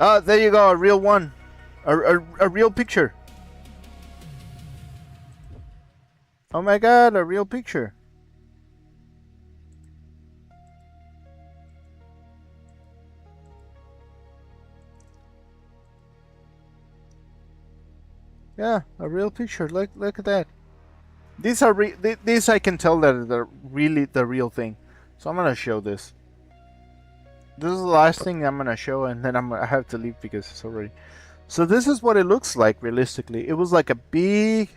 oh, there you go, a real one, a real picture. Oh my god, a real picture. Yeah, a real picture. Look at that. These are these I can tell that they're really the real thing. So I'm gonna show this. This is the last thing I'm gonna show, and then I have to leave because it's already. So this is what it looks like realistically. It was like a big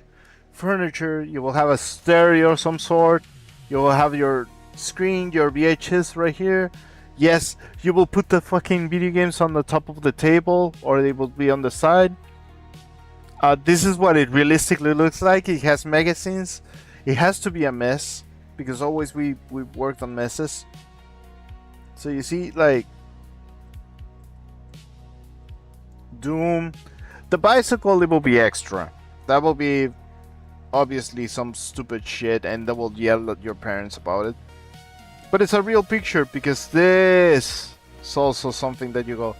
furniture. You will have a stereo of some sort. You will have your screen, your VHS right here. Yes, you will put the fucking video games on the top of the table, or they will be on the side. This is what it realistically looks like. It has magazines. It has to be a mess, because always we worked on messes. So you see, like, Doom. The bicycle, it will be extra. That will be obviously some stupid shit, and they will yell at your parents about it. But it's a real picture, because this is also something that you go,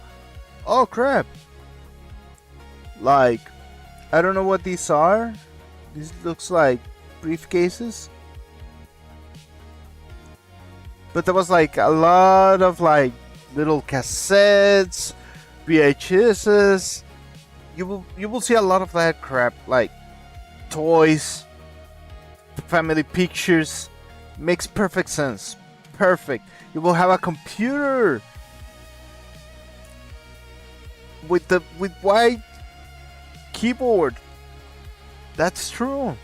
oh crap. Like, I don't know what these are. This looks like briefcases. But there was like a lot of like little cassettes, VHSs. You will see a lot of that crap, like toys, family pictures. Makes perfect sense. Perfect. You will have a computer with white keyboard. That's true.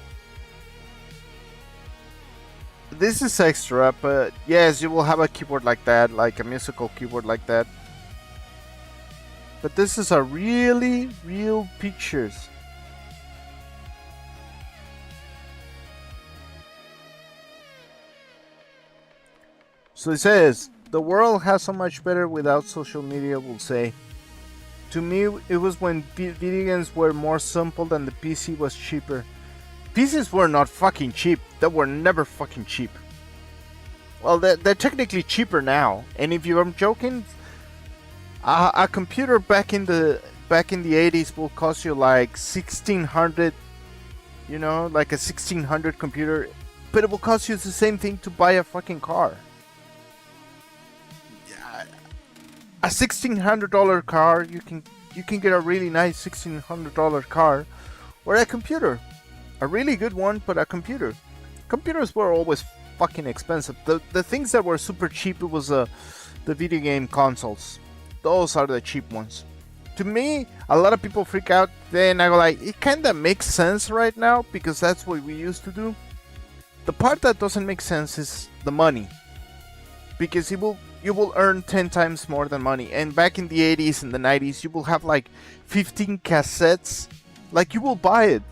This is extra, but yes, you will have a keyboard like that, like a musical keyboard like that. But this is a really real pictures. So it says, the world has so much better without social media, will say. To me, it was when video games were more simple and the PC was cheaper. PCs were not fucking cheap. They were never fucking cheap. Well, they're technically cheaper now. And if you're joking, a computer back in the 80s will cost you like 1,600. You know, like a 1,600 computer, but it will cost you the same thing to buy a fucking car. A $1,600 car, you can get a really nice $1,600 car, or a computer, a really good one, but a computer. Computers were always fucking expensive. The things that were super cheap, it was the video game consoles. Those are the cheap ones. To me, a lot of people freak out. Then I go like, it kinda makes sense right now because that's what we used to do. The part that doesn't make sense is the money, because you will earn 10 times more than money. And back in the 80s and the 90s, you will have like 15 cassettes. Like, you will buy it.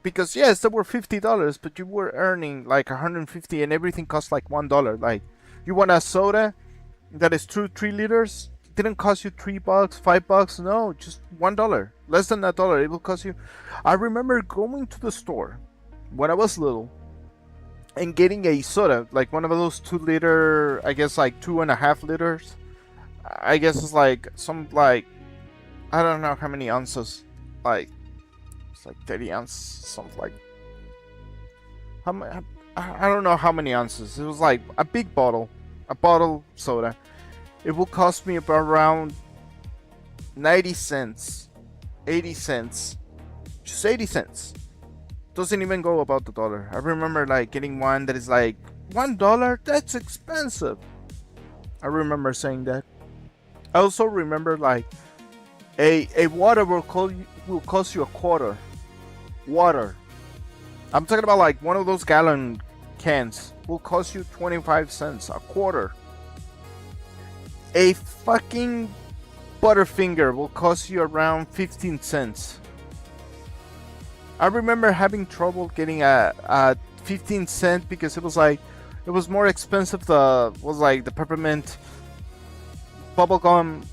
Because yes, they were $50, but you were earning like 150 and everything cost like $1. Like, you want a soda that is 3 liters? It didn't cost you $3, $5. No, just $1. Less than $1. It will cost you. I remember going to the store when I was little and getting a soda, like one of those 2 liter, I guess like 2.5 liters. I guess it's like some, like, I don't know how many ounces, like it's like 30 ounces, something like. I don't know how many ounces. It was like a big bottle, a bottle soda. It will cost me about around 90 cents, 80 cents, just 80 cents. Doesn't even go about the dollar. I remember like getting one that is like $1. That's expensive. I remember saying that. I also remember like a water will cost you a quarter. Water. I'm talking about like one of those gallon cans will cost you 25 cents, a quarter. A fucking Butterfinger will cost you around 15 cents. I remember having trouble getting a 15 cent because it was more expensive. The peppermint bubblegum.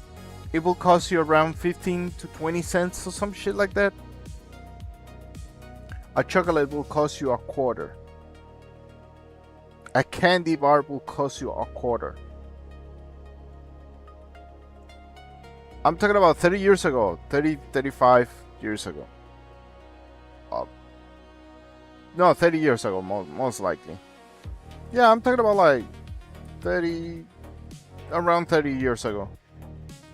It will cost you around 15 to 20 cents or some shit like that. A chocolate will cost you a quarter. A candy bar will cost you a quarter. I'm talking about 30 years ago, 35 years ago. No, 30 years ago, most likely. Yeah, I'm talking about like around 30 years ago.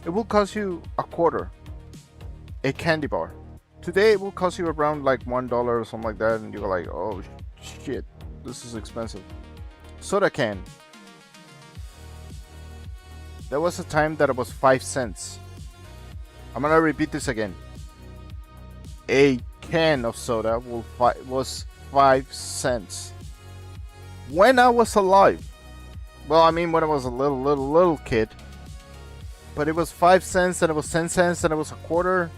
It will cost you a quarter. A candy bar. Today it will cost you around like $1 or something like that, and you're like, oh shit, this is expensive. Soda can. There was a time that it was 5 cents. I'm gonna repeat this again. A can of soda was 5 cents. When I was alive, Well, I mean, when I was a little kid. But it was 5 cents, then it was 10 cents, then it was a quarter.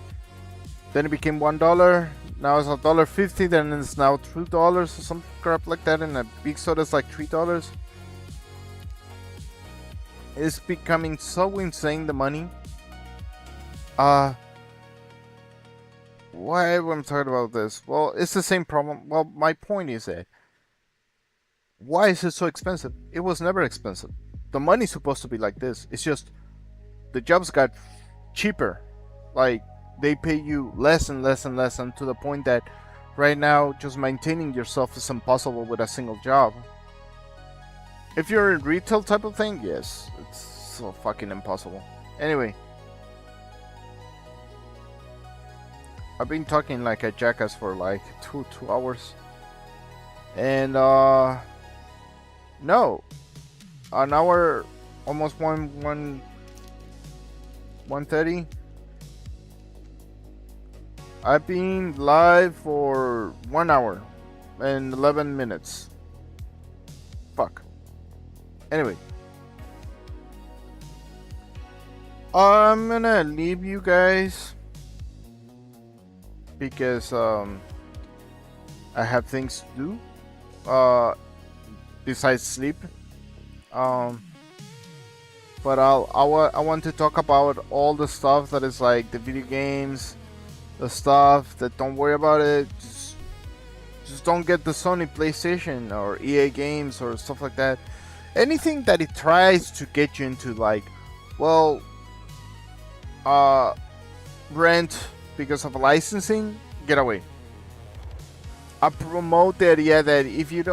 Then it became $1. Now it's $1.50, then it's now $2 or some crap like that. And a big soda is like $3. It's becoming so insane, the money. Why am I talking about this? Well, it's the same problem. Well, my point is that why is it so expensive? It was never expensive. The money's supposed to be like this. It's just the jobs got cheaper. Like, they pay you less and less and less, and to the point that right now just maintaining yourself is impossible with a single job. If you're in retail type of thing, yes, it's so fucking impossible. Anyway, I've been talking like a jackass for like two hours, and no, an hour, almost 1:30. I've been live for 1 hour and 11 minutes. Fuck. Anyway, I'm gonna leave you guys because I have things to do besides sleep. But I want to talk about all the stuff that is like the video games, the stuff that don't worry about it. Just don't get the Sony PlayStation or EA games or stuff like that. Anything that it tries to get you into, like, well, rent because of licensing, get away. I promote the idea that if you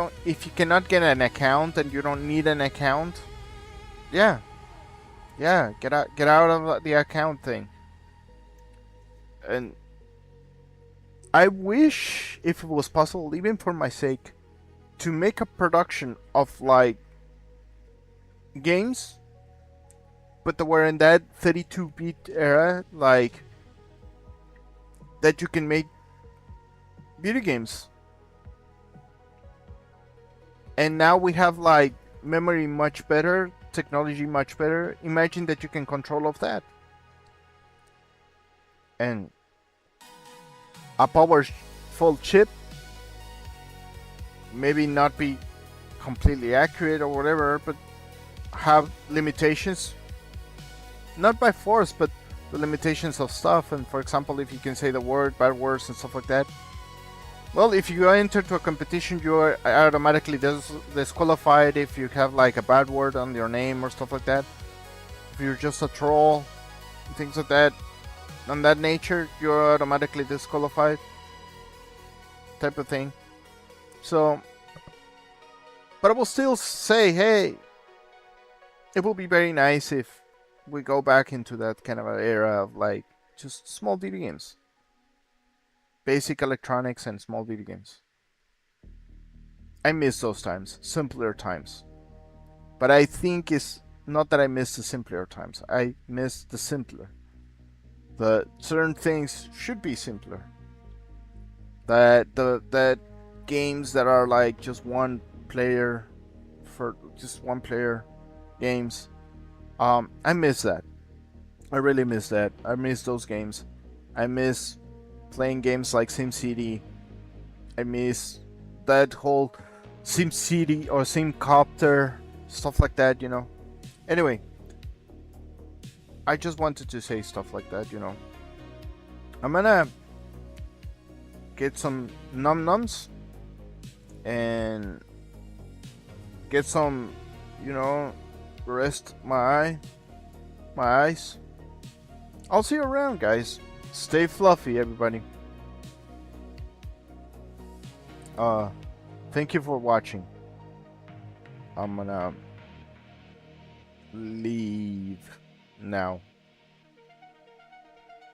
cannot get an account and you don't need an account, yeah, get out of the account thing. And I wish, if it was possible, even for my sake, to make a production of like games, but that were in that 32-bit era, like that you can make video games. And now we have like memory much better, technology much better. Imagine that you can control of that. And a powerful chip, maybe not be completely accurate or whatever, but have limitations, not by force, but the limitations of stuff. And for example, if you can say the word, bad words and stuff like that, well, if you enter to a competition, you are automatically disqualified if you have like a bad word on your name or stuff like that. If you're just a troll, things like that, on that nature, you're automatically disqualified, type of thing. So, but I will still say, hey, it will be very nice if we go back into that kind of an era of like just small video games, basic electronics and small video games. I miss those times, simpler times. But I think it's not that I miss the simpler times. I miss the simpler. The certain things should be simpler. That games that are like just one player, for just one player games. I miss that. I really miss that. I miss those games. I miss playing games like SimCity. I miss that whole SimCity or SimCopter, stuff like that, you know. Anyway, I just wanted to say stuff like that, you know. I'm gonna get some num-nums and get some, you know, rest my eyes. I'll see you around, guys. Stay fluffy, everybody. Thank you for watching. I'm gonna leave now.